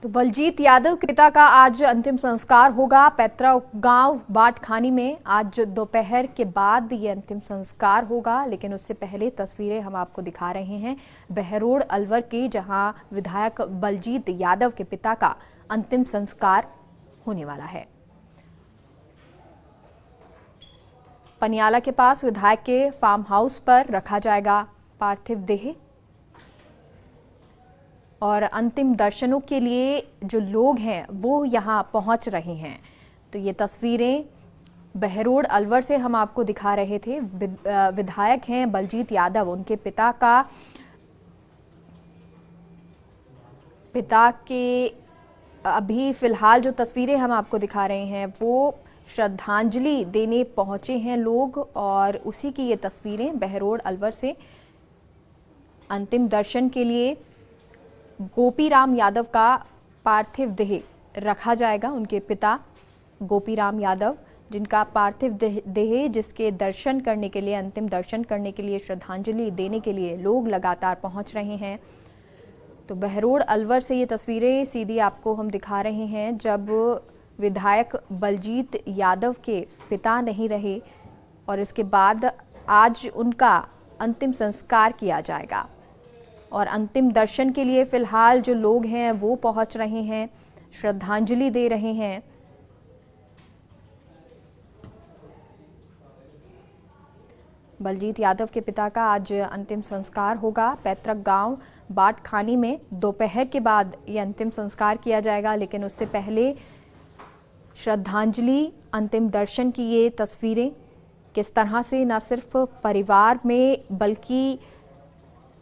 तो बलजीत यादव के पिता का आज अंतिम संस्कार होगा पैतृक गांव बाटखानी में। आज दोपहर के बाद ये अंतिम संस्कार होगा, लेकिन उससे पहले तस्वीरें हम आपको दिखा रहे हैं बहरोड अलवर की, जहां विधायक बलजीत यादव के पिता का अंतिम संस्कार होने वाला है। पनियाला के पास विधायक के फार्म हाउस पर रखा जाएगा पार्थिव देह और अंतिम दर्शनों के लिए जो लोग हैं वो यहां पहुंच रहे हैं। तो ये तस्वीरें बहरोड अलवर से हम आपको दिखा रहे थे। विधायक हैं बलजीत यादव, उनके पिता के अभी फिलहाल जो तस्वीरें हम आपको दिखा रहे हैं वो श्रद्धांजलि देने पहुंचे हैं लोग, और उसी की ये तस्वीरें बहरोड अलवर से। अंतिम दर्शन के लिए गोपीराम यादव का पार्थिव देह रखा जाएगा। उनके पिता गोपीराम यादव, जिनका पार्थिव देह जिसके दर्शन करने के लिए, अंतिम दर्शन करने के लिए, श्रद्धांजलि देने के लिए लोग लगातार पहुंच रहे हैं। तो बहरोड अलवर से ये तस्वीरें सीधी आपको हम दिखा रहे हैं, जब विधायक बलजीत यादव के पिता नहीं रहे और इसके बाद आज उनका अंतिम संस्कार किया जाएगा। और अंतिम दर्शन के लिए फिलहाल जो लोग हैं वो पहुंच रहे हैं, श्रद्धांजलि दे रहे हैं। बलजीत यादव के पिता का आज अंतिम संस्कार होगा पैतृक गांव बाटखानी में। दोपहर के बाद ये अंतिम संस्कार किया जाएगा, लेकिन उससे पहले श्रद्धांजलि, अंतिम दर्शन की ये तस्वीरें किस तरह से न सिर्फ परिवार में बल्कि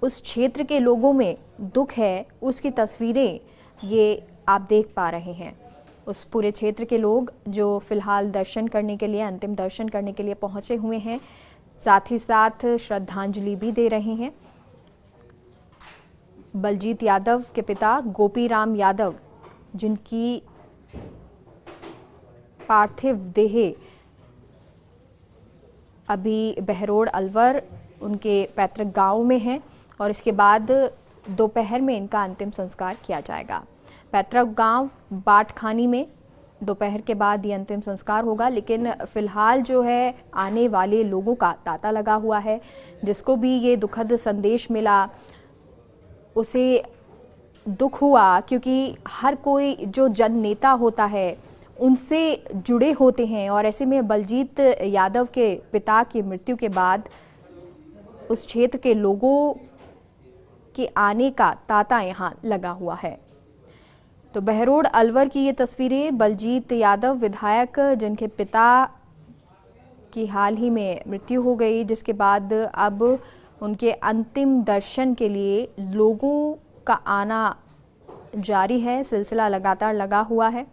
उस क्षेत्र के लोगों में दुख है, उसकी तस्वीरें ये आप देख पा रहे हैं। उस पूरे क्षेत्र के लोग जो फिलहाल दर्शन करने के लिए, अंतिम दर्शन करने के लिए पहुंचे हुए हैं, साथ ही साथ श्रद्धांजलि भी दे रहे हैं। बलजीत यादव के पिता गोपीराम यादव, जिनकी पार्थिव देह अभी बहरोड अलवर उनके पैतृक गांव में है, और इसके बाद दोपहर में इनका अंतिम संस्कार किया जाएगा। पैतृक गांव बाटखानी में दोपहर के बाद ये अंतिम संस्कार होगा, लेकिन फिलहाल जो है आने वाले लोगों का तांता लगा हुआ है। जिसको भी ये दुखद संदेश मिला उसे दुख हुआ, क्योंकि हर कोई जो जननेता होता है उनसे जुड़े होते हैं, और ऐसे में बलजीत यादव के पिता की मृत्यु के बाद उस क्षेत्र के लोगों के आने का तांता यहाँ लगा हुआ है। तो बहरोड अलवर की ये तस्वीरें बलजीत यादव विधायक, जिनके पिता की हाल ही में मृत्यु हो गई, जिसके बाद अब उनके अंतिम दर्शन के लिए लोगों का आना जारी है, सिलसिला लगातार लगा हुआ है।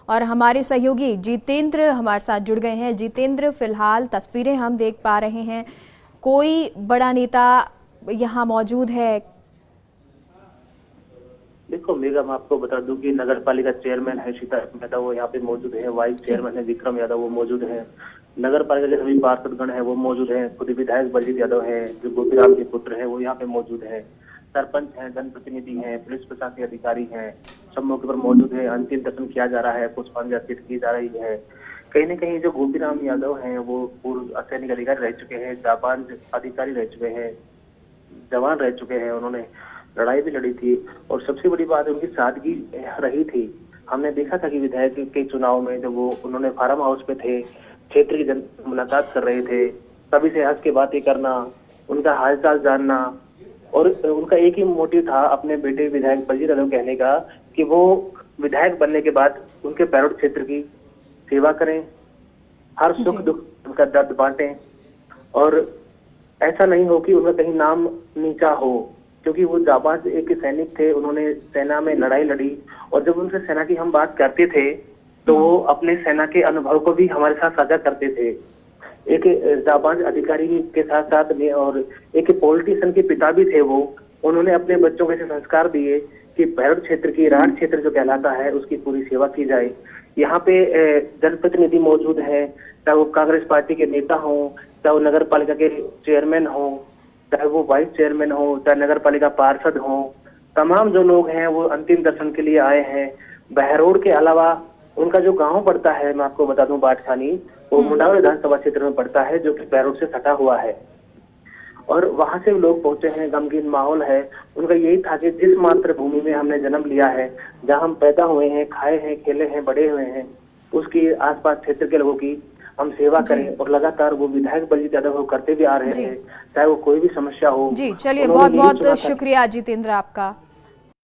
और हमारे सहयोगी जितेंद्र हमारे साथ जुड़ गए हैं। जितेंद्र, फिलहाल तस्वीरें हम देख पा रहे हैं, कोई बड़ा नेता यहाँ मौजूद है? देखो मेघा, मैं आपको बता दूं कि नगर पालिका चेयरमैन है सीता यादव, वो यहाँ पे मौजूद है। वाइस चेयरमैन है विक्रम यादव, वो मौजूद है। नगर पालिका के सभी पार्षदगण है वो मौजूद है। खुद विधायक बलजीत यादव है, जो गोपीराम के पुत्र है, वो यहाँ पे मौजूद है। सरपंच है, जनप्रतिनिधि है, पुलिस प्रशासनिक अधिकारी है, सब मौके पर मौजूद है। अंतिम दर्शन किया जा रहा है, पुष्पांजलि अर्पित की जा रही है। कहीं न कहीं जो गोपीराम यादव हैं वो पूर्व सैनिक अधिकारी रह चुके हैं, जाबाज अधिकारी रह चुके हैं, जवान रह चुके हैं। उन्होंने लड़ाई भी लड़ी थी, और सबसे बड़ी बात उनकी सादगी रही थी। हमने देखा था कि विधायक के चुनाव में जब वो उन्होंने फार्म हाउस पे थे, क्षेत्र की जनता से मुलाकात कर रहे थे, सभी से हंस के बातें करना, उनका हालचाल जानना, और उनका एक ही मोटिव था अपने बेटे विधायक बलजीत यादव कहने का कि वो विधायक बनने के बाद उनके बहरोड क्षेत्र की सेवा करें, हर सुख दुख उनका दर्द बांटें, और ऐसा नहीं हो कि उनका कहीं नाम नीचा हो, क्योंकि वो जाबाज एक सैनिक थे। उन्होंने सेना में लड़ाई लड़ी, और जब उनसे सेना की हम बात करते थे तो वो अपने सेना के अनुभव को भी हमारे साथ साझा करते थे। एक जाबाज अधिकारी के साथ साथ में, और एक पॉलिटिशियन के पिता भी थे वो। उन्होंने अपने बच्चों को ऐसे संस्कार दिए कि बहरोड क्षेत्र की, राठ क्षेत्र जो कहलाता है, उसकी पूरी सेवा की जाए। यहाँ पे जनप्रतिनिधि मौजूद है, चाहे वो कांग्रेस पार्टी के नेता हो, चाहे वो नगर पालिका के चेयरमैन हो, चाहे वो वाइस चेयरमैन हो, चाहे नगर पालिका पार्षद हो, तमाम जो लोग हैं वो अंतिम दर्शन के लिए आए हैं। बहरोड के अलावा उनका जो गांव पड़ता है, मैं आपको बता दूं, बाटखानी, वो मुंडावल विधानसभा क्षेत्र में पड़ता है, जो कि बहरोड से सटा हुआ है। और वहां से लोग पहुंचे हैं, गमगीन माहौल है। उनका यही था कि जिस मातृभूमि में हमने जन्म लिया है, जहां हम पैदा हुए हैं, खाए हैं, खेले हैं, बड़े हुए हैं, उसकी आसपास क्षेत्र के लोगों की हम सेवा करें। और लगातार वो विधायक बलजीत यादव वो करते भी आ रहे हैं, चाहे वो कोई भी समस्या हो। जी, चलिए उन्होंने बहुत यही बहुत चुना था। शुक्रिया जितेंद्र आपका।